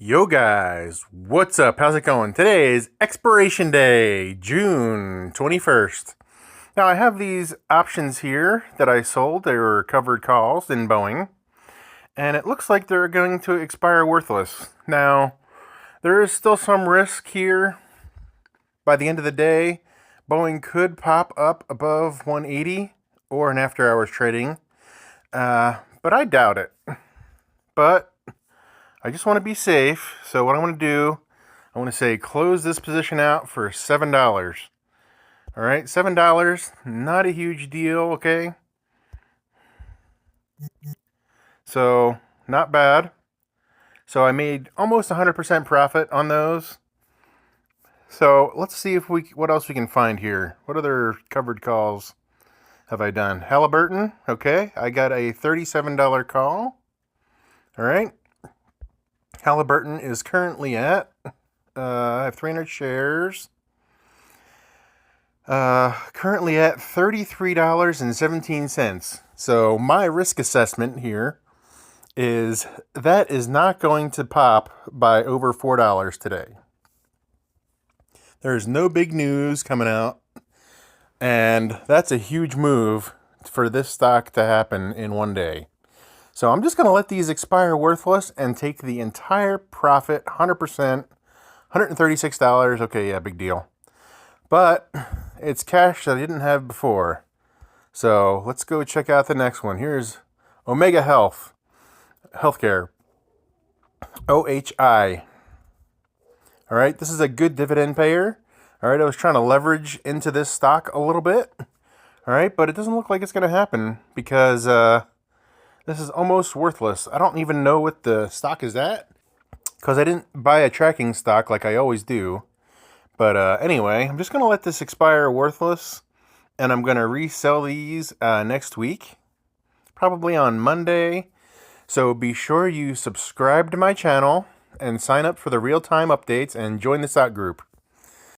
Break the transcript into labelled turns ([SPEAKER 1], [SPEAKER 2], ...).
[SPEAKER 1] Yo guys, what's up? How's it going? Today is expiration day, June 21st. Now I have these options here that I sold. They were covered calls in Boeing, and it looks like they're going to expire worthless. Now, there is still some risk here. By the end of the day, Boeing could pop up above 180 or an after hours trading, but I doubt it. But I just want to be safe, so what I want to do, I want to say close this position out for $7. All right, $7, not a huge deal, okay? So, not bad. So I made almost 100% profit on those. So let's see what else we can find here. What other covered calls have I done? Halliburton, okay. I got a $37 call. All right. Halliburton is currently at, I have 300 shares, currently at $33.17. So my risk assessment here is that is not going to pop by over $4 today. There's no big news coming out, and that's a huge move for this stock to happen in one day. So I'm just going to let these expire worthless and take the entire profit, 100%, $136. Okay, yeah, big deal. But it's cash that I didn't have before. So let's go check out the next one. Here's Omega Healthcare, OHI. All right, this is a good dividend payer. All right, I was trying to leverage into this stock a little bit. All right, but it doesn't look like it's going to happen because this is almost worthless. I don't even know what the stock is at because I didn't buy a tracking stock like I always do. But anyway, I'm just going to let this expire worthless, and I'm going to resell these next week, probably on Monday. So be sure you subscribe to my channel and sign up for the real-time updates and join the stock group.